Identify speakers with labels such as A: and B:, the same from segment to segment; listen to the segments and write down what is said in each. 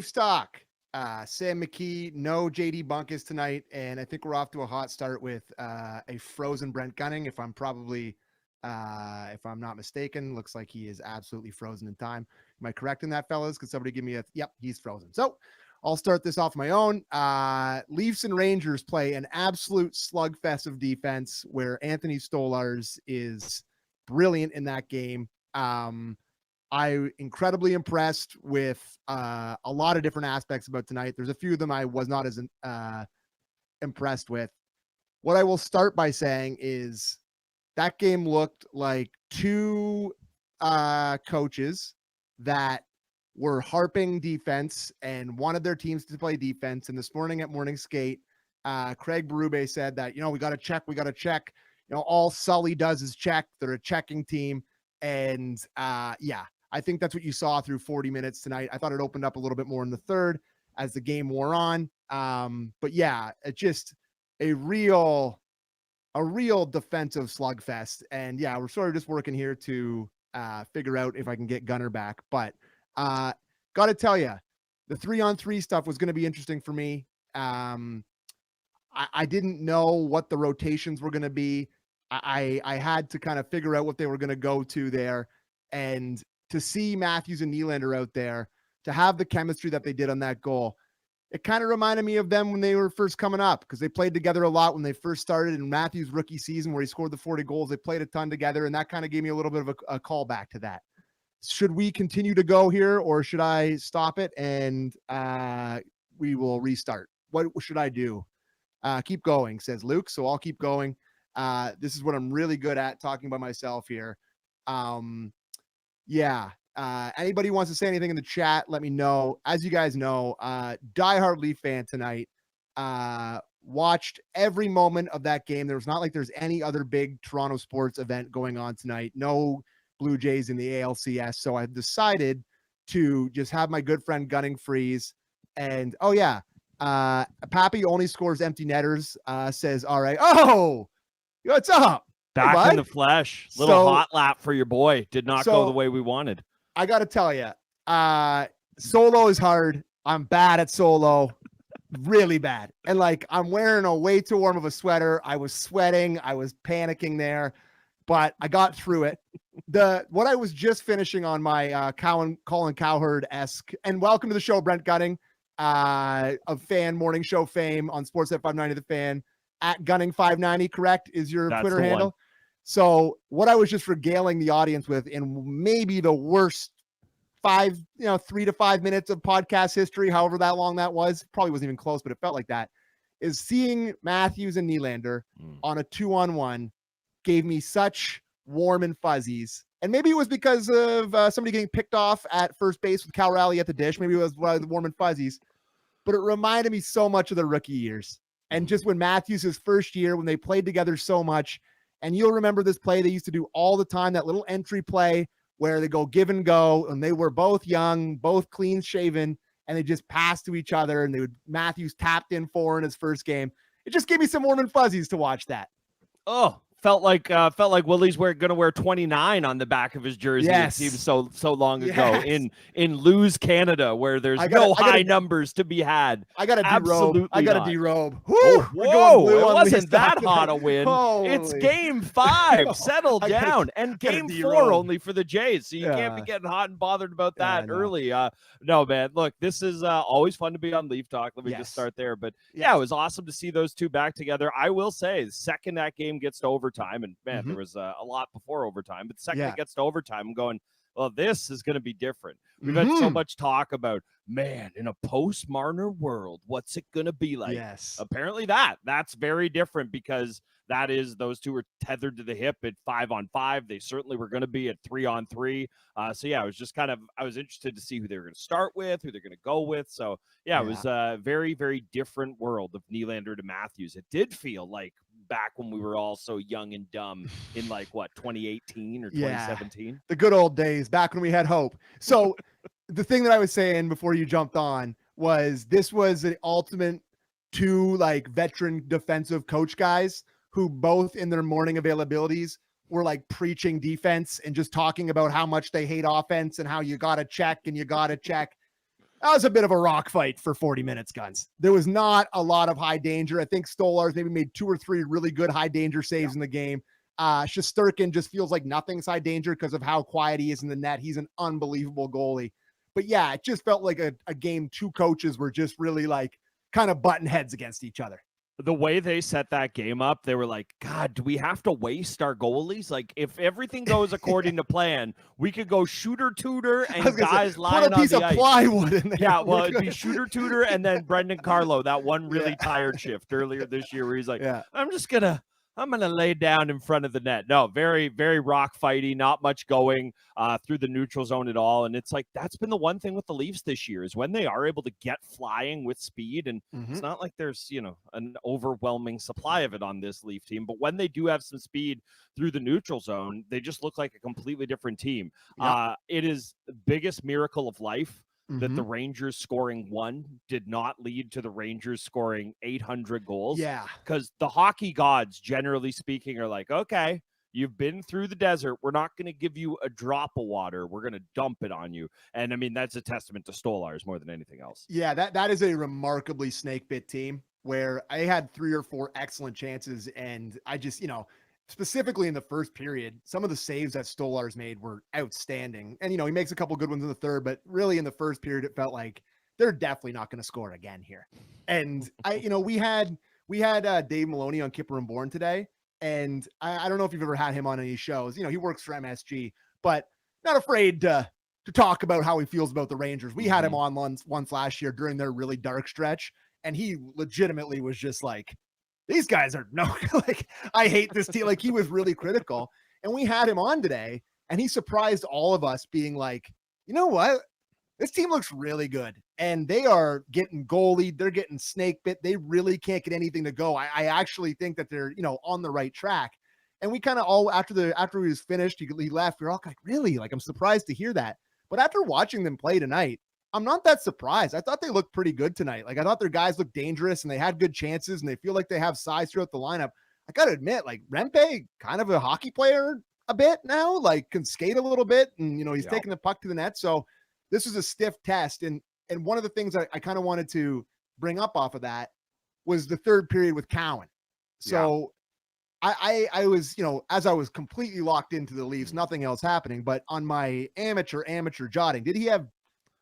A: Leaf stock. Sam McKee, no JD Bunkus tonight, and I think we're off to a hot start with a frozen Brent Gunning. If I'm not mistaken, looks like he is absolutely frozen in time. Am I correct in that, fellas? Could somebody give me yep, he's frozen. So I'll start this off my own. Leafs and Rangers play an absolute slugfest of defense where Anthony Stolarz is brilliant in that game. I incredibly impressed with a lot of different aspects about tonight. There's a few of them I was not as impressed with. What I will start by saying is that game looked like two coaches that were harping defense and wanted their teams to play defense. And this morning at Morning Skate, Craig Berube said that, we got to check. All Sully does is check. They're a checking team. And I think that's what you saw through 40 minutes tonight. I thought it opened up a little bit more in the third as the game wore on. But yeah, it's just a real defensive slugfest. And yeah, we're sort of just working here to figure out if I can get Gunner back. But got to tell you, the 3-on-3 stuff was going to be interesting for me. I didn't know what the rotations were going to be. I had to kind of figure out what they were going to go to there. And to see Matthews and Nylander out there, to have the chemistry that they did on that goal, it kind of reminded me of them when they were first coming up, because they played together a lot when they first started in Matthews' rookie season where he scored the 40 goals. They played a ton together, and that kind of gave me a little bit of a callback to that. Should we continue to go here, or should I stop it and we will restart? What should I do? Keep going, says Luke, so I'll keep going. This is what I'm really good at, talking by myself here. Anybody wants to say anything in the chat, let me know. As you guys know, diehard Leaf fan tonight, watched every moment of that game. There was not like there's any other big Toronto sports event going on tonight. No Blue Jays in the ALCS. So I decided to just have my good friend Gunning freeze. And Pappy only scores empty netters, says, all right. Oh, what's up?
B: Back in the flesh. Little hot lap for your boy. Did not go the way we wanted.
A: I got to tell you, solo is hard. I'm bad at solo, really bad. And I'm wearing a way too warm of a sweater. I was sweating. I was panicking there, but I got through it. What I was just finishing on my Colin Cowherd-esque, and welcome to the show, Brent Gunning, of Fan Morning Show fame on Sportsnet 590 The Fan, at Gunning590, correct, is your Twitter handle? One. So what I was just regaling the audience with in maybe the worst 3 to 5 minutes of podcast history, however that long that was, probably wasn't even close, but it felt like that, is seeing Matthews and Nylander on a 2-on-1 gave me such warm and fuzzies. And maybe it was because of somebody getting picked off at first base with Cal Raleigh at the dish. Maybe it was one of the warm and fuzzies, but it reminded me so much of the rookie years. And just when Matthews' first year, when they played together so much. And you'll remember this play they used to do all the time, that little entry play where they go give and go, and they were both young, both clean shaven, and they just passed to each other, and Matthews tapped in 4 in his first game. It just gave me some warm and fuzzies to watch that.
B: Oh, felt like Willie's going to wear 29 on the back of his jersey.
A: Yes.
B: It seemed so long ago in Lose Canada, where there's no high numbers to be had.
A: I got to derobe. I got to derobe.
B: Whoa, it wasn't that hot a win. It's game 5. Settle down. And game 4 only for the Jays. So you can't be getting hot and bothered about that early. No, man. Look, this is always fun to be on Leaf Talk. Let me just start there. But it was awesome to see those two back together. I will say, the second that game gets to overtime, and man, there was a lot before overtime, but the second it gets to overtime, I'm going, well, this is going to be different. We've had so much talk about, man, in a post-Marner world, what's it going to be like?
A: Yes.
B: Apparently that's very different, because those two were tethered to the hip at 5-on-5. They certainly were going to be at 3-on-3. I was just I was interested to see who they were going to start with, who they're going to go with. So it was a very, very different world of Nylander to Matthews. It did feel like back when we were all so young and dumb in 2018 or 2017.
A: The good old days, back when we had hope. So the thing that I was saying before you jumped on was, this was an ultimate two veteran defensive coach guys who both in their morning availabilities were preaching defense and just talking about how much they hate offense and how you got to check and you got to check. That was a bit of a rock fight for 40 minutes, Guns. There was not a lot of high danger. I think Stolarz maybe made 2 or 3 really good high danger saves in the game. Shesterkin just feels like nothing's high danger because of how quiet he is in the net. He's an unbelievable goalie. But yeah, it just felt like a game 2 coaches were just really like kind of butting heads against each other.
B: The way they set that game up, they were like, God, do we have to waste our goalies? Like, if everything goes according to plan, we could go shooter tutor and guys lying on the ice.
A: Put a piece of plywood in there.
B: Yeah, well, it'd be shooter tutor and then Brendan Carlo, that one really tired shift earlier this year where he's like, I'm going to lay down in front of the net. No, very, very rock fighty, not much going through the neutral zone at all. And it's like, that's been the one thing with the Leafs this year is when they are able to get flying with speed. And it's not like there's, an overwhelming supply of it on this Leaf team. But when they do have some speed through the neutral zone, they just look like a completely different team. Yep. It is the biggest miracle of life that the Rangers scoring 1 did not lead to the Rangers scoring 800 goals.
A: Yeah.
B: Because the hockey gods, generally speaking, are like, okay, you've been through the desert. We're not going to give you a drop of water. We're going to dump it on you. And I mean, that's a testament to Stolarz more than anything else.
A: Yeah, that is a remarkably snake bit team where I had 3 or 4 excellent chances. And I just, specifically in the first period, some of the saves that Stolarz made were outstanding. And, he makes a couple good ones in the third, but really in the first period, it felt like they're definitely not going to score again here. And we had Dave Maloney on Kipper and Bourne today. And I don't know if you've ever had him on any shows, he works for MSG, but not afraid to talk about how he feels about the Rangers. We had him on once last year during their really dark stretch. And he legitimately was just like, these guys are like, I hate this team. Like he was really critical. And we had him on today and he surprised all of us being like, you know what? This team looks really good and they are getting goalied. They're getting snake bit. They really can't get anything to go. I actually think that they're, on the right track. And we kind of all, after he was finished, he left. We were all like, really? Like, I'm surprised to hear that. But after watching them play tonight, I'm not that surprised. I thought they looked pretty good tonight. Like I thought their guys looked dangerous and they had good chances and they feel like they have size throughout the lineup. I got to admit, like Rempe, kind of a hockey player a bit now, like can skate a little bit and, he's taking the puck to the net. So this is a stiff test. And one of the things I kind of wanted to bring up off of that was the third period with Cowan. So I was, as I was completely locked into the Leafs, nothing else happening, but on my amateur jotting, did he have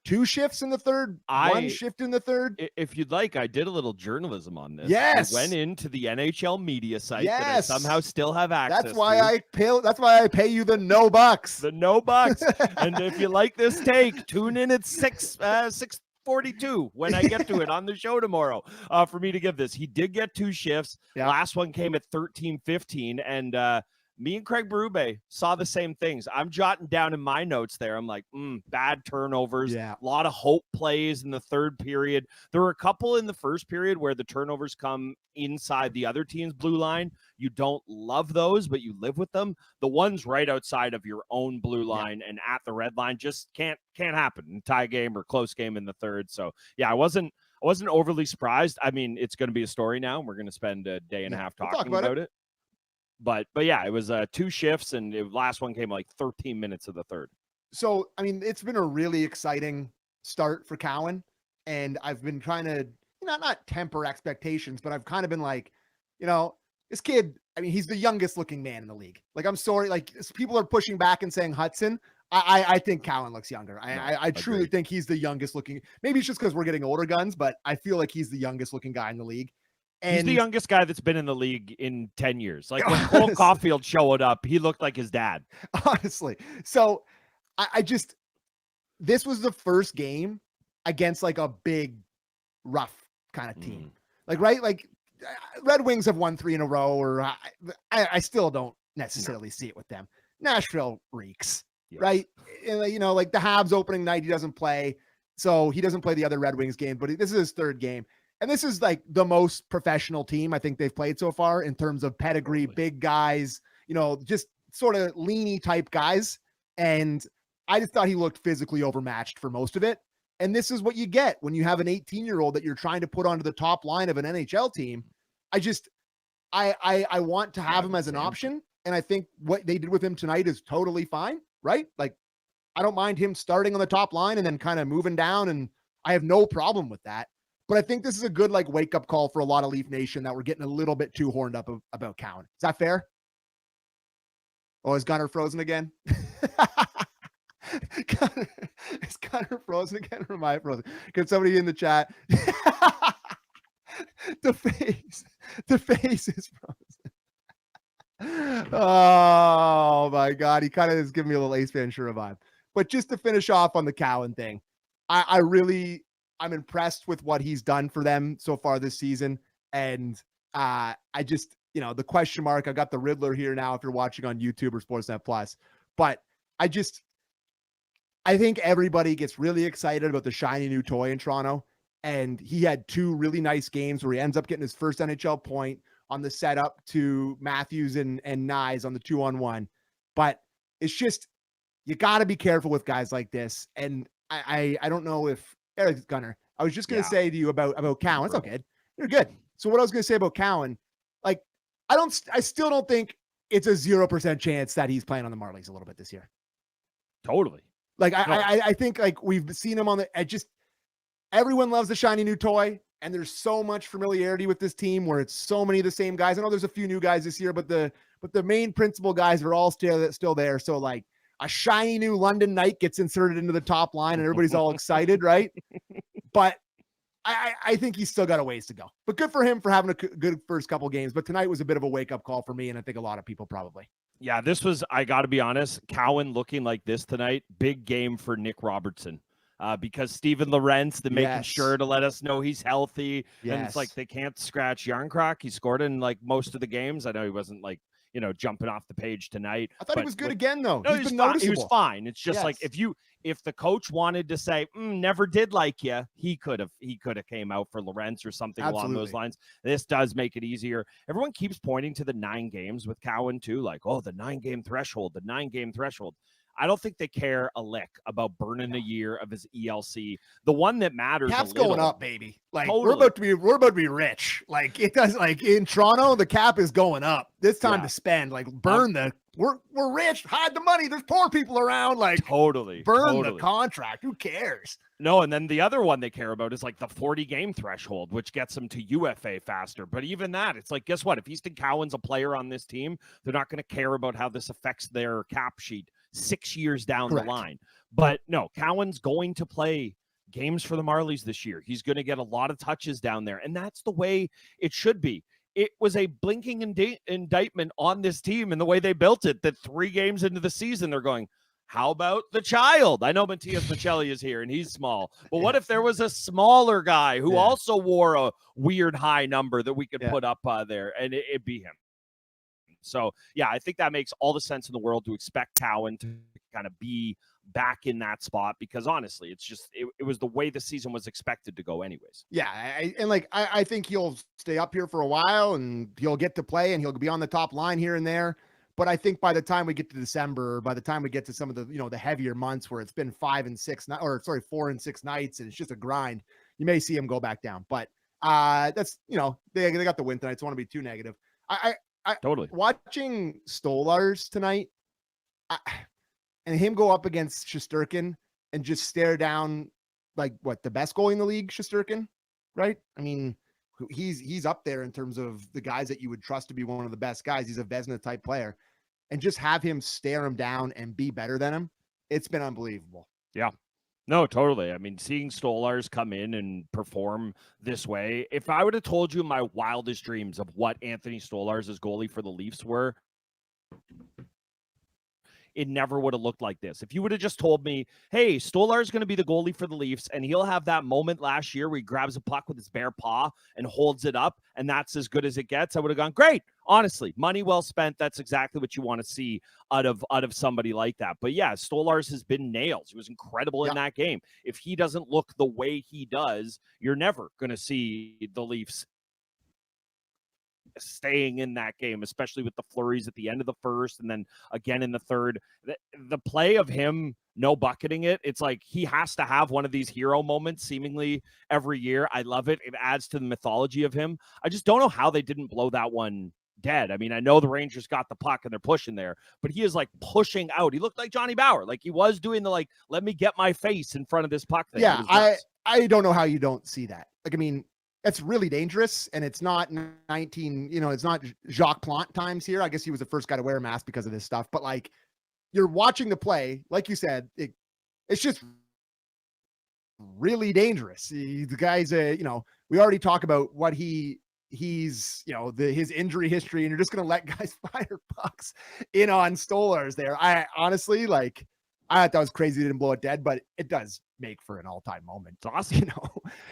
A: 2 shifts in the third, 1 shift in the third?
B: If you'd like, I did a little journalism on this.
A: Yes.
B: I went into the NHL media site that I somehow still have access
A: That's why I pay you the no bucks.
B: The no bucks. And if you like this take, tune in at 6:42 when I get to it on the show tomorrow for me to give this. He did get 2 shifts. Yeah. Last one came at 13:15 and me and Craig Berube saw the same things. I'm jotting down in my notes there. I'm like, bad turnovers, a lot of hope plays in the third period. There were a couple in the first period where the turnovers come inside the other team's blue line. You don't love those, but you live with them. The ones right outside of your own blue line and at the red line just can't happen in tie game or close game in the third. So I wasn't overly surprised. I mean, it's going to be a story now. And we're going to spend a day and a half talking about it. But yeah, it was 2 shifts, and the last one came like 13 minutes of the third.
A: So, I mean, it's been a really exciting start for Cowan, and I've been trying to, not temper expectations, but I've kind of been like, this kid, I mean, he's the youngest looking man in the league. Like, I'm sorry, like people are pushing back and saying Hudson. I think Cowan looks younger. I truly think he's the youngest looking. Maybe it's just because we're getting older, Guns, but I feel like he's the youngest looking guy in the league. And
B: he's the youngest guy that's been in the league in 10 years. Like when Cole Caulfield showed up, he looked like his dad.
A: Honestly. So this was the first game against like a big, rough kind of team. Like, right? Like Red Wings have won 3 in a row, or I still don't necessarily see it with them. Nashville reeks, right? And, like the Habs opening night, he doesn't play. So he doesn't play the other Red Wings game, but this is his 3rd game. And this is like the most professional team I think they've played so far in terms of pedigree, big guys, just sort of leany type guys. And I just thought he looked physically overmatched for most of it. And this is what you get when you have an 18-year-old that you're trying to put onto the top line of an NHL team. I want to have him as an option. And I think what they did with him tonight is totally fine, right? Like, I don't mind him starting on the top line and then kind of moving down and I have no problem with that. But I think this is a good like wake up call for a lot of Leaf Nation that we're getting a little bit too horned up about Cowan. Is that fair? Oh, is Gunner frozen again? Is Gunner frozen again or am I frozen? Can somebody in the chat? The face is frozen. Oh my God. He kind of is giving me a little Ace Ventura vibe. But just to finish off on the Cowan thing, I'm impressed with what he's done for them so far this season. And I just, the question mark, I got the Riddler here now if you're watching on YouTube or Sportsnet Plus. But I think everybody gets really excited about the shiny new toy in Toronto. And he had 2 really nice games where he ends up getting his first NHL point on the setup to Matthews and Nyes on the 2-on-1. But it's just, you got to be careful with guys like this. And I don't know if Eric Gunner, I was just going to say to you about Cowan. It's okay. You're good. So what I was going to say about Cowan, like, I still don't think it's a 0% chance that he's playing on the Marlies a little bit this year.
B: Totally.
A: Like, I think like we've seen him on everyone loves the shiny new toy, and there's so much familiarity with this team where it's so many of the same guys. I know there's a few new guys this year, but the main principal guys are all still there. So like a shiny new London Knight gets inserted into the top line and everybody's all excited, right? But I think he's still got a ways to go. But good for him for having a good first couple games. But tonight was a bit of a wake-up call for me, and I think a lot of people probably.
B: Yeah, this was, I got to be honest, Cowan looking like this tonight, big game for Nick Robertson. Because Steven Lorentz, making sure to let us know he's healthy. Yes. And it's like they can't scratch Yarncroc. He scored in like most of the games. I know he wasn't like, jumping off the page tonight.
A: I thought he was good again, though.
B: No, he was fine. It's just like if the coach wanted to say, never did like you, he could have came out for Lorentz or something along those lines. This does make it easier. Everyone keeps pointing to the 9 games with Cowan too. Like, oh, the 9-game threshold, the 9-game threshold. I don't think they care a lick about burning a year of his ELC. The one that matters.
A: Cap's going up, baby. Like we're about to be rich. Like it does. Like in Toronto, the cap is going up. It's time to spend. Like burn we're rich. Hide the money. There's poor people around. Like
B: totally
A: burn the contract. Who cares?
B: No, and then the other one they care about is like the 40-game threshold, which gets them to UFA faster. But even that, it's like, guess what? If Easton Cowan's a player on this team, they're not going to care about how this affects their cap sheet 6 years down the line. But no, Cowan's going to play games for the Marlies this year. He's going to get a lot of touches down there, and that's the way it should be. It was a blinking indictment on this team and the way they built it, that 3 games into the season, they're going, how about the child? I know Matias Michelli is here, and he's small. But what if there was a smaller guy who also wore a weird high number that we could put up there, and it'd be him? So, yeah, I think that makes all the sense in the world to expect Cowan to kind of be back in that spot because, honestly, it's just it was the way the season was expected to go anyways.
A: Yeah, I think he'll stay up here for a while, and he'll get to play, and he'll be on the top line here and there. But I think by the time we get to December, by the time we get to some of the, the heavier months where it's been 4 and 6 nights, and it's just a grind, you may see him go back down. But that's, they got the win tonight, so I want to be too negative. I
B: totally
A: watching Stolarz tonight and him go up against Shesterkin and just stare down like the best goalie in the league, Shesterkin, right? I mean, he's up there in terms of the guys that you would trust to be one of the best guys. He's a Vezina type player, and just have him stare him down and be better than him. It's been unbelievable.
B: Yeah. No, totally. I mean, seeing Stolarz come in and perform this way, if I would have told you my wildest dreams of what Anthony Stolarz' goalie for the Leafs were, it never would have looked like this. If you would have just told me, hey, Stolarz is going to be the goalie for the Leafs, and he'll have that moment last year where he grabs a puck with his bare paw and holds it up, and that's as good as it gets, I would have gone, great. Honestly, money well spent. That's exactly what you want to see out of somebody like that. But yeah, Stolarz has been nails. He was incredible in that game. If he doesn't look the way he does, you're never going to see the Leafs staying in that game, especially with the flurries at the end of the first and then again in the third. The play of him no bucketing it, it's like he has to have one of these hero moments seemingly every year. I love it. It adds to the mythology of him. I just don't know how they didn't blow that one dead. I mean, I know the Rangers got the puck and they're pushing there, but he is like pushing out. He looked like Johnny Bauer. Like he was doing the, like, let me get my face in front of this puck thing.
A: Yeah, I don't know how you don't see that. Like, I mean, that's really dangerous, and it's not 19, it's not Jacques Plante times here. I guess he was the first guy to wear a mask because of this stuff, but like, you're watching the play, like you said, it's just really dangerous. The guy's we already talk about what he's his injury history, and you're just going to let guys fire pucks in on Stolarz there. I honestly, like, I thought that was crazy. They didn't blow it dead, but it does make for an all-time moment.
B: It's awesome,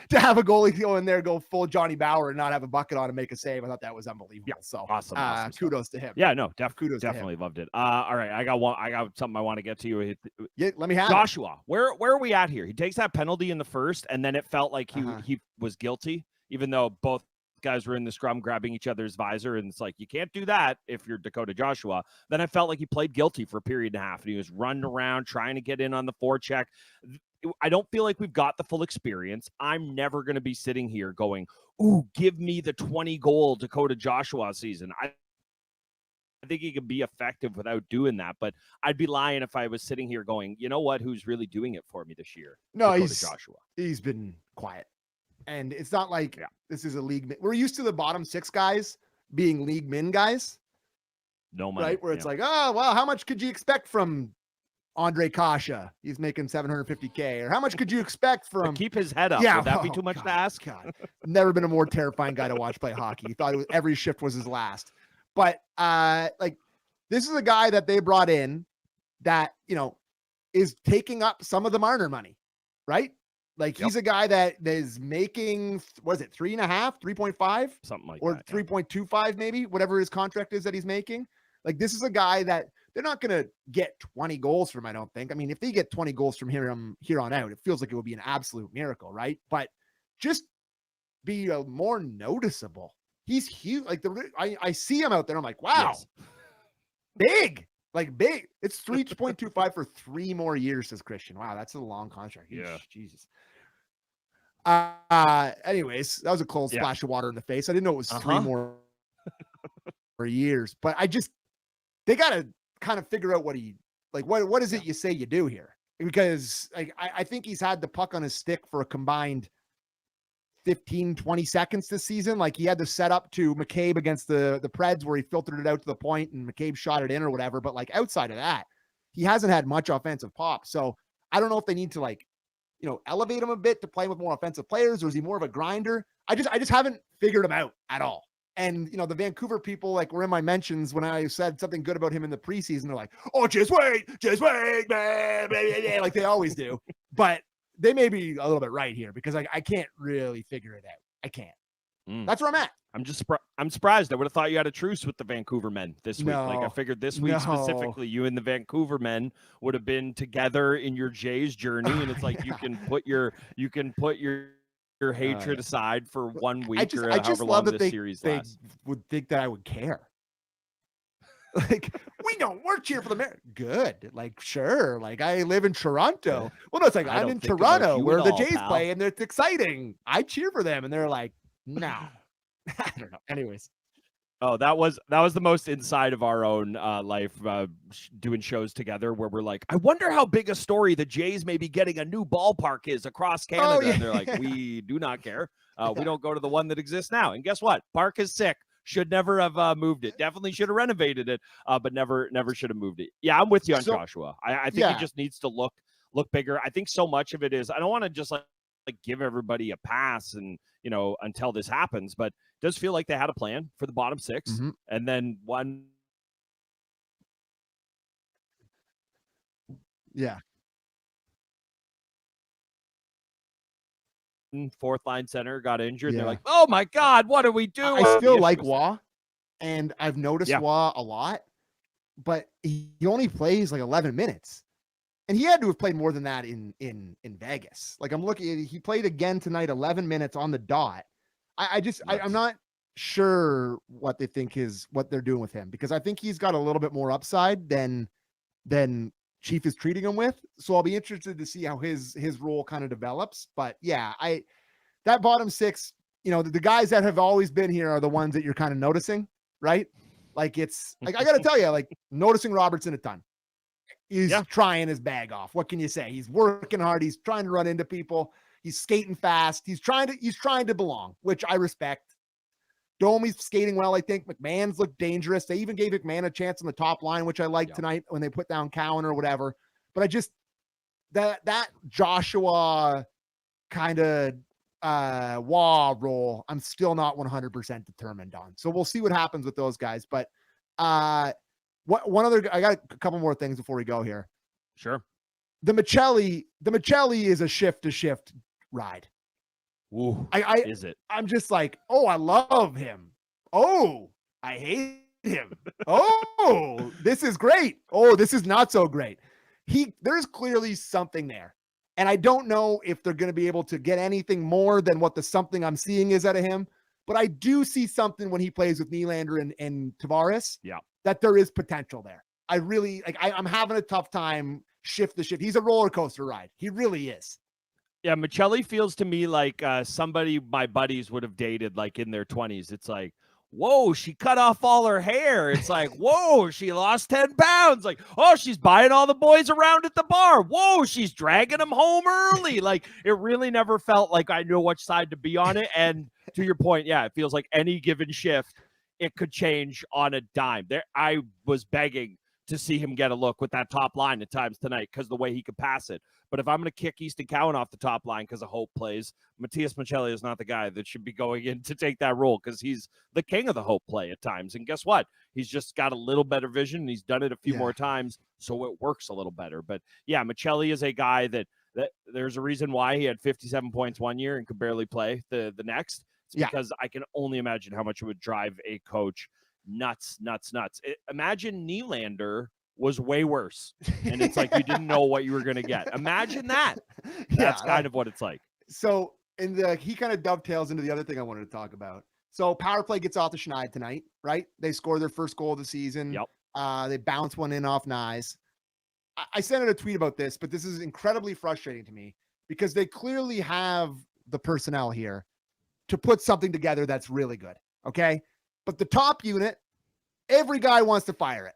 A: to have a goalie go in there, go full Johnny Bauer, and not have a bucket on and make a save. I thought that was unbelievable.
B: Yeah,
A: so
B: awesome
A: kudos to him.
B: Yeah, no,
A: kudos.
B: Definitely loved it. All right, I got something I want to get to you.
A: Yeah, let me have
B: Joshua. Where are we at here? He takes that penalty in the first, and then it felt like he was guilty, even though both guys were in the scrum grabbing each other's visor, and it's like, you can't do that if you're Dakota Joshua. Then I felt like he played guilty for a period and a half, and he was running around trying to get in on the forecheck. I don't feel like we've got the full experience. I'm never going to be sitting here going, ooh, give me the 20-goal Dakota Joshua season. I think he could be effective without doing that, but I'd be lying if I was sitting here going, you know what, who's really doing it for me this year?
A: No,
B: Dakota Joshua.
A: He's been quiet. And it's not like this is a league. We're used to the bottom six guys being league min guys.
B: No money.
A: Right? Where it's like, oh, well, how much could you expect from Andre Kasha? He's making $750K. Or how much could you expect from...
B: Keep his head up.
A: Yeah,
B: Would that be too much to ask?
A: God. Never been a more terrifying guy to watch play hockey. He thought every shift was his last. But like, this is a guy that they brought in that, is taking up some of the Marner money, right? Like, he's a guy that is making, what is it, 3.5, 3.5?
B: Something like
A: or
B: that.
A: Or 3.25 maybe, whatever his contract is that he's making. Like, this is a guy that they're not going to get 20 goals from, I don't think. I mean, if they get 20 goals from here on out, it feels like it would be an absolute miracle, right? But just be more noticeable. He's huge. Like, I see him out there. I'm like, wow, big. Like, big. It's 3.25 for 3 more years, says Christian. Wow, that's a long contract.
B: Yeah.
A: Jesus. Anyways, that was a cold splash of water in the face. I didn't know it was 3 more years, but they got to kind of figure out what is it you say you do here? Because I think he's had the puck on his stick for a combined 15, 20 seconds this season. Like, he had the setup to McCabe against the Preds where he filtered it out to the point and McCabe shot it in or whatever. But like, outside of that, he hasn't had much offensive pop. So I don't know if they need to elevate him a bit to play with more offensive players, or is he more of a grinder? I just haven't figured him out at all. And, the Vancouver people, like, were in my mentions when I said something good about him in the preseason. They're like, oh, just wait, man. Like they always do. But they may be a little bit right here, because I can't really figure it out. I can't. That's where I'm at.
B: I'm surprised. I would have thought you had a truce with the Vancouver men this week.
A: No,
B: like, I figured this week specifically, you and the Vancouver men would have been together in your Jays journey, and it's like you can put your hatred aside for 1 week or however long this series lasts.
A: They would think that I would care. Like, we're cheering for the Mariners. Good. Like, sure. Like, I live in Toronto. Well, no, it's like, I'm in Toronto where the Jays play and it's exciting. I cheer for them. And they're like, no. I don't know. Anyways.
B: Oh, that was the most inside of our own life, doing shows together, where we're like, I wonder how big a story the Jays may be getting a new ballpark is across Canada. Oh, yeah. And they're like, we do not care. We don't go to the one that exists now. And guess what? Park is sick. Should never have moved it. Definitely should have renovated it, but never should have moved it. Yeah, I'm with you on Joshua. I think he just needs to look bigger. I think so much of it is, I don't want to just like give everybody a pass and until this happens, but it does feel like they had a plan for the bottom 6, and then one.
A: Yeah.
B: Fourth line center got injured. Yeah. They're like, oh my God, what are we doing?
A: I still like Wah, and I've noticed Wah a lot, but he only plays like 11 minutes. And he had to have played more than that in Vegas. Like, I'm looking, he played again tonight, 11 minutes on the dot. I'm not sure what they think what they're doing with him, because I think he's got a little bit more upside than Chief is treating him with. So I'll be interested to see how his role kind of develops. But yeah, that bottom 6, the guys that have always been here are the ones that you're kind of noticing, right? Like, it's like, I got to tell you, like, noticing Robertson a ton. He's trying his bag off. What can you say? He's working hard. He's trying to run into people. He's skating fast. He's trying to belong, which I respect. Domi's skating well, I think. McMahon's looked dangerous. They even gave McMahon a chance on the top line, which I liked tonight when they put down Cowan or whatever. But I just that Joshua kind of wah role, I'm still not 100% determined on. So we'll see what happens with those guys. But I got a couple more things before we go here.
B: Sure.
A: The McKee is a shift to shift ride.
B: Ooh, is it?
A: I'm just like, oh, I love him. Oh, I hate him. Oh, this is great. Oh, this is not so great. There's clearly something there. And I don't know if they're going to be able to get anything more than what the something I'm seeing is out of him. But I do see something when he plays with Nylander and Tavares.
B: Yeah.
A: That there is potential there. I really I'm having a tough time shift to shift. He's a roller coaster ride. He really is.
B: Yeah, McKee feels to me like somebody my buddies would have dated like in their 20s. It's like, whoa, she cut off all her hair. It's like, whoa, she lost 10 pounds. Like, oh, she's buying all the boys around at the bar. Whoa, she's dragging them home early. Like, it really never felt like I knew which side to be on it. And to your point, yeah, it feels like any given shift, it could change on a dime. There, I was begging to see him get a look with that top line at times tonight because the way he could pass it. But if I'm going to kick Easton Cowan off the top line because of Hope plays, Matias McKee is not the guy that should be going in to take that role because he's the king of the Hope play at times. And guess what? He's just got a little better vision. And he's done it a few more times, so it works a little better. But yeah, McKee is a guy that there's a reason why he had 57 points one year and could barely play the next. It's because I can only imagine how much it would drive a coach nuts. Imagine Nylander was way worse. And it's like you didn't know what you were going to get. Imagine that. That's kind of what it's like.
A: So he kind of dovetails into the other thing I wanted to talk about. So power play gets off the Schneid tonight, right? They score their first goal of the season.
B: Yep.
A: They bounce one in off Nyes. I sent out a tweet about this, but this is incredibly frustrating to me because they clearly have the personnel here to put something together that's really good. Okay. But the top unit, every guy wants to fire it.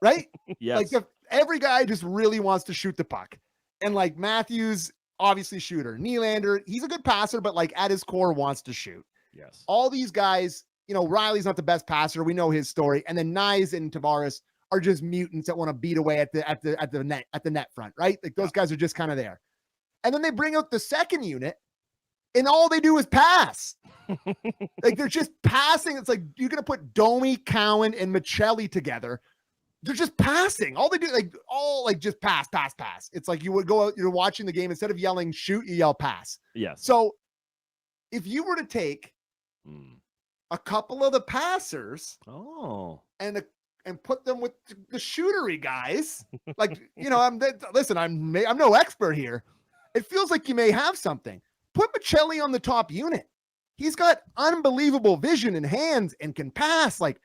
A: Right?
B: Yes.
A: Like every guy just really wants to shoot the puck. And like Matthews, obviously shooter. Nylander, he's a good passer, but like at his core wants to shoot.
B: Yes.
A: All these guys, Riley's not the best passer. We know his story. And then Nyes and Tavares are just mutants that want to beat away at the net front, right? Like those guys are just kind of there. And then they bring out the second unit and all they do is pass. Like they're just passing. It's like you're going to put Domi, Cowan, and McKee together. They're just passing. All they do, just pass. It's like you would go out, you're watching the game. Instead of yelling shoot, you yell pass.
B: Yes.
A: So if you were to take a couple of the passers and put them with the shootery guys, like, I'm no expert here. It feels like you may have something. Put McKee on the top unit. He's got unbelievable vision and hands and can pass. Like,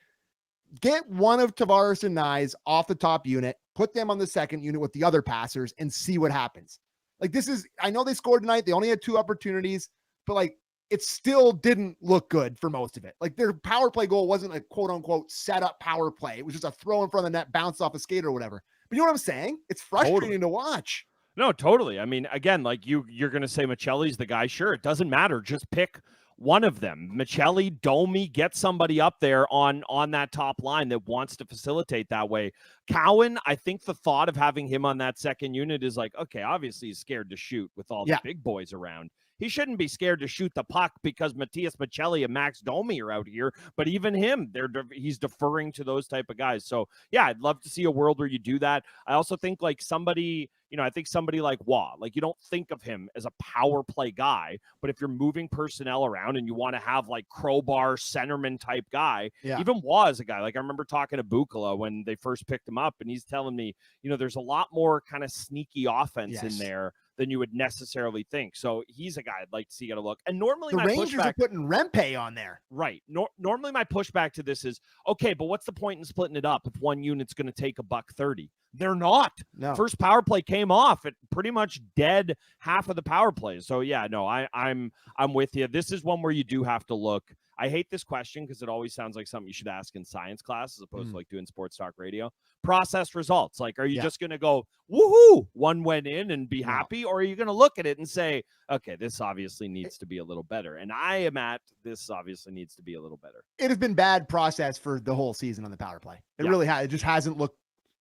A: get one of Tavares and Nyes off the top unit, put them on the second unit with the other passers and see what happens. Like I know they scored tonight. They only had 2 opportunities, but like it still didn't look good for most of it. Like their power play goal wasn't a quote unquote set up power play. It was just a throw in front of the net, bounce off a skate or whatever. But you know what I'm saying? It's frustrating to watch.
B: No, totally. I mean, again, like you're going to say McKee's the guy. Sure. It doesn't matter. Just pick one of them. McKee, Domi, get somebody up there on that top line that wants to facilitate that way. Cowan, I think the thought of having him on that second unit is like, okay, obviously he's scared to shoot with all the big boys around. He shouldn't be scared to shoot the puck because Matias McKee and Max Domi are out here. But even him, he's deferring to those type of guys. So, yeah, I'd love to see a world where you do that. I also think like somebody like Waugh, like you don't think of him as a power play guy. But if you're moving personnel around and you want to have like crowbar centerman type guy, even Waugh is a guy. Like I remember talking to Bukala when they first picked him up and he's telling me, there's a lot more kind of sneaky offense in there than you would necessarily think. So he's a guy I'd like to see get a look. And normally
A: the Rangers are putting Rempe on there.
B: Right. Normally my pushback to this is, okay, but what's the point in splitting it up if one unit's going to take $130? They're not.
A: No.
B: First power play came off. It pretty much dead half of the power plays. So yeah, no, I'm with you. This is one where you do have to look. I hate this question because it always sounds like something you should ask in science class as opposed to like doing sports talk radio. Process results. Like, are you just going to go, woohoo, one went in and be happy? Or are you going to look at it and say, okay, this obviously needs to be a little better? And I am at, this obviously needs to be a little better.
A: It has been bad process for the whole season on the power play. It really has. It just hasn't looked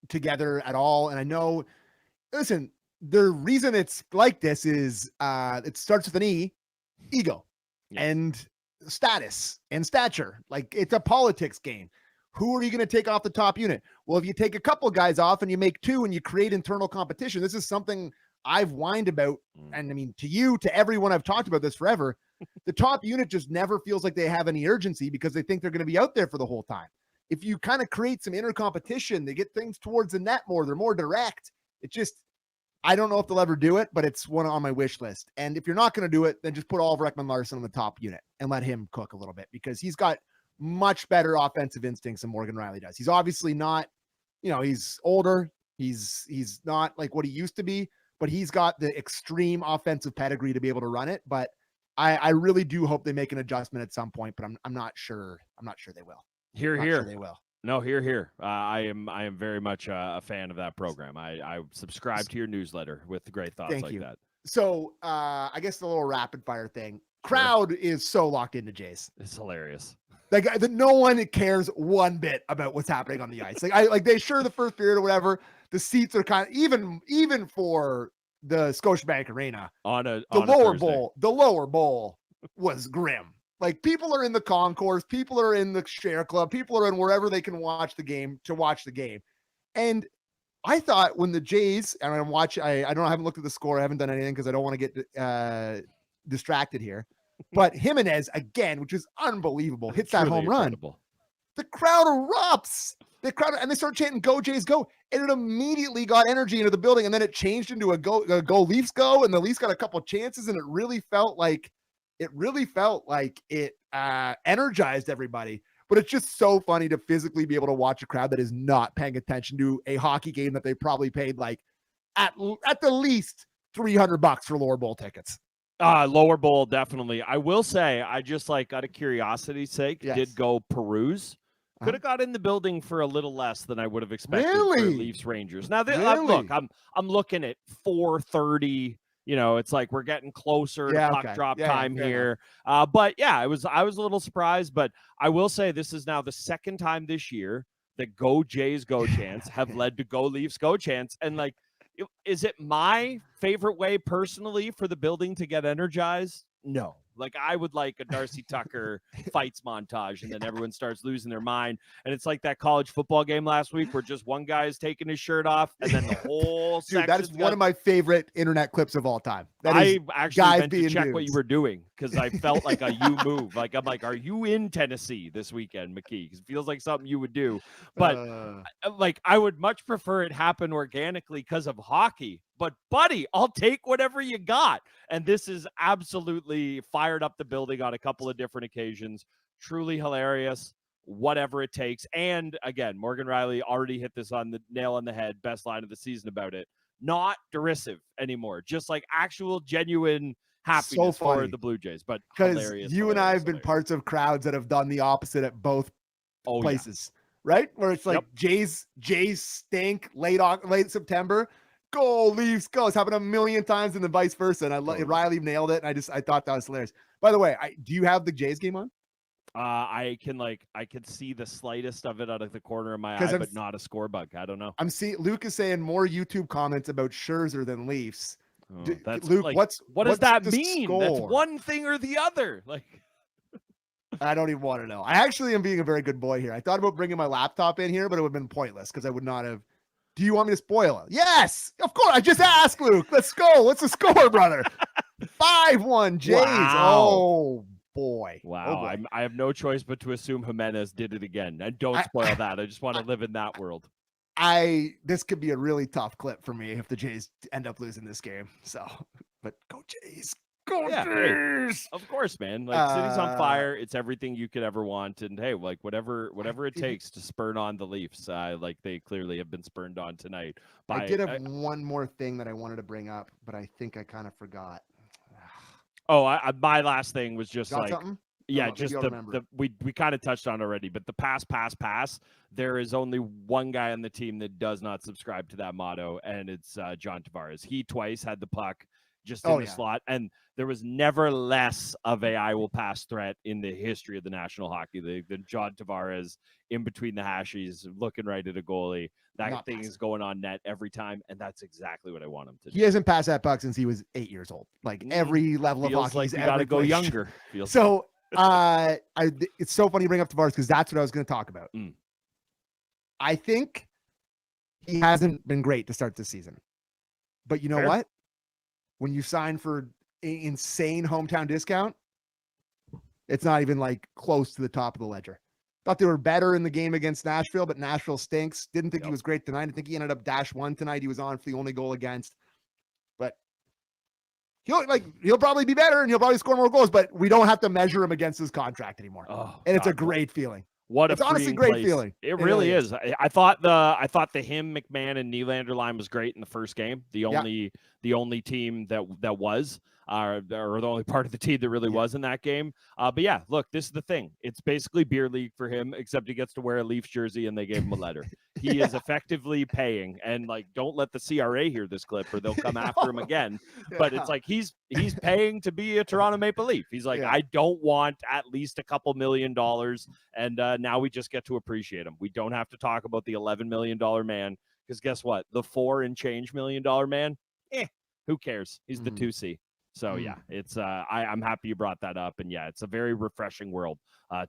A: together at all. And I know, listen, the reason it's like this is it starts with an ego and status and stature. Like, it's a politics game. Who are you going to take off the top unit? Well, if you take a couple guys off and you make two and you create internal competition, this is something I've whined about. And I mean, to you, to everyone, I've talked about this forever. The top unit just never feels like they have any urgency because they think they're going to be out there for the whole time. If you kind of create some inner competition, they get things towards the net more. They're more direct. It just, I don't know if they'll ever do it, but it's one on my wish list. And if you're not going to do it, then just put Oliver Ekman-Larsson on the top unit and let him cook a little bit, because he's got much better offensive instincts than Morgan Rielly does. He's obviously not, he's older. He's not like what he used to be, but he's got the extreme offensive pedigree to be able to run it. But I really do hope they make an adjustment at some point, but I'm not sure. I'm not sure they will.
B: Here.
A: Sure they will.
B: No, here. I am very much a fan of that program. I subscribe to your newsletter with great thoughts like that.
A: So I guess the little rapid fire thing. Crowd is so locked into Jays.
B: It's hilarious.
A: Like, no one cares one bit about what's happening on the ice. Like they sure the first period or whatever, the seats are kind of even for the Scotiabank Arena the lower bowl was grim. Like, people are in the concourse, people are in the share club, people are in wherever they can watch the game to watch the game. And I thought when the Jays, and I haven't looked at the score, I haven't done anything because I don't want to get distracted here. But Jimenez, again, which is unbelievable, hits that home run. The crowd erupts. And they start chanting, "Go Jays, go!" And it immediately got energy into the building. And then it changed into a go Leafs, go. And the Leafs got a couple of chances, and it really felt like it energized everybody. But it's just so funny to physically be able to watch a crowd that is not paying attention to a hockey game that they probably paid like at the least $300 for lower bowl tickets.
B: Lower bowl, definitely. I will say, I just out of curiosity's sake, did go peruse. Could have got in the building for a little less than I would have expected for Leafs Rangers. Now, look, I'm looking at 4:30. It's like we're getting closer to puck drop time here. But yeah, I was a little surprised. But I will say, this is now the second time this year that Go Jays Go chants have led to Go Leafs Go chants, and like. Is it my favorite way personally for the building to get energized? No. Like, I would like a Darcy Tucker fights montage, and then everyone starts losing their mind. And it's like that college football game last week where just one guy is taking his shirt off, and then the whole section.
A: That is one of my favorite internet clips of all time.
B: I actually meant to check what you were doing, because I felt like a you move. Like, I'm like, are you in Tennessee this weekend, McKee? Because it feels like something you would do. But I would much prefer it happen organically because of hockey. But buddy, I'll take whatever you got. And this is absolutely fired up the building on a couple of different occasions. Truly hilarious. Whatever it takes. And again, Morgan Rielly already hit this on the nail on the head. Best line of the season about it. Not derisive anymore. Just like actual, genuine happiness for the Blue Jays. But hilarious.
A: You and I have been parts of crowds that have done the opposite at both places, right? Where it's like Jays stink late September. Go Leafs, go. It's happened a million times, and the vice versa. And Rielly nailed it. And I thought that was hilarious. By the way, do you have the Jays game on?
B: I can see the slightest of it out of the corner of my eye, but not a score bug. I don't know.
A: Luke is saying more YouTube comments about Scherzer than Leafs.
B: Luke, what does that mean? Score? That's one thing or the other. Like,
A: I don't even want to know. I actually am being a very good boy here. I thought about bringing my laptop in here, but it would have been pointless because I would not have. Do you want me to spoil it? Yes, of course. I just asked, Luke. Let's go. What's the score, brother? 5-1 Jays.
B: Wow.
A: Oh, boy.
B: Wow.
A: Oh, boy.
B: I have no choice but to assume Jimenez did it again. And don't spoil that. I just want to live in that world.
A: This could be a really tough clip for me if the Jays end up losing this game. So, but go Jays. Go Jays.
B: Of course, man. Like, city's on fire. It's everything you could ever want. And hey, like whatever it takes to spurn on the Leafs. Like they clearly have been spurned on tonight.
A: I did have one more thing that I wanted to bring up, but I think I kind of forgot.
B: My last thing was just
A: something?
B: Yeah, just we kind of touched on already, but the pass. There is only one guy on the team that does not subscribe to that motto, and it's John Tavares. He twice had the puck just in the slot, and there was never less of a I will pass threat in the history of the National Hockey League than John Tavares in between the hashies, looking right at a goalie. That thing is going on net every time, and that's exactly what I want him to do.
A: He hasn't passed that puck since he was 8 years old. Like every level of hockey,
B: he's got to go younger.
A: So it's so funny you bring up Tavares because that's what I was going to talk about. I think he hasn't been great to start the season, but you know what? When you sign for an insane hometown discount, it's not even like close to the top of the ledger. Thought they were better in the game against Nashville, but Nashville stinks. Didn't think he was great tonight. I think he ended up -1 tonight. He was on for the only goal against, but he'll probably be better and he'll probably score more goals, but we don't have to measure him against his contract anymore. It's a great feeling. It's honestly a great feeling.
B: It really is. I thought the him, McMahon, and Nylander line was great in the first game. The only team that was, or the only part of the team that really was in that game. But yeah, look, this is the thing. It's basically beer league for him, except he gets to wear a Leafs jersey and they gave him a letter. He is effectively paying, and don't let the CRA hear this clip or they'll come after him again. But it's like he's paying to be a Toronto Maple Leaf. He's like, I don't want at least a couple $1 million, and now we just get to appreciate him. We don't have to talk about the $11 million man, because guess what? The $4 and change million man, who cares? He's the 2C. So yeah, it's I'm happy you brought that up, and yeah, it's a very refreshing world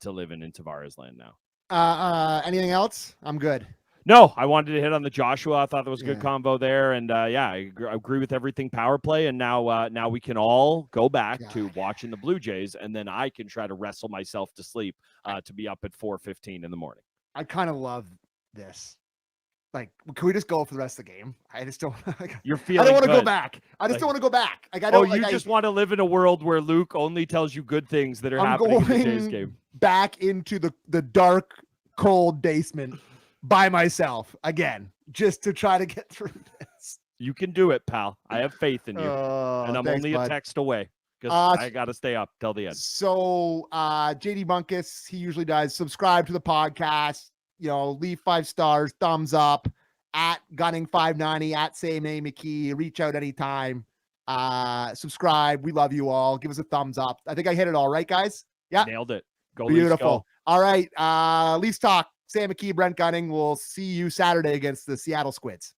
B: to live in Tavares land now.
A: Anything else? I'm good.
B: No, I wanted to hit on the Joshua. I thought there was a good combo there, and I agree with everything power play. And now we can all go back to watching the Blue Jays, and then I can try to wrestle myself to sleep to be up at 4:15 in the morning.
A: I kind of love this. Like, can we just go for the rest of the game? I just don't.
B: You're feeling.
A: I don't want to go back. I just don't want to go back. Like, I don't.
B: You just want to live in a world where Luke only tells you good things that are happening in the Jays game.
A: Back into the dark, cold basement by myself again, just to try to get through this.
B: You can do it, pal. I have faith in you, and I'm only a text away because I got to stay up till the end.
A: So, JD Bunkus, he usually does. Subscribe to the podcast. Leave 5 stars, thumbs up, at Gunning590, at Say Name McKee. Reach out anytime. Subscribe. We love you all. Give us a thumbs up. I think I hit it all right, guys. Yeah,
B: nailed it. Go
A: beautiful.
B: Leafs, go.
A: All right. Leafs talk. Sam McKee, Brent Gunning. We'll see you Saturday against the Seattle Squids.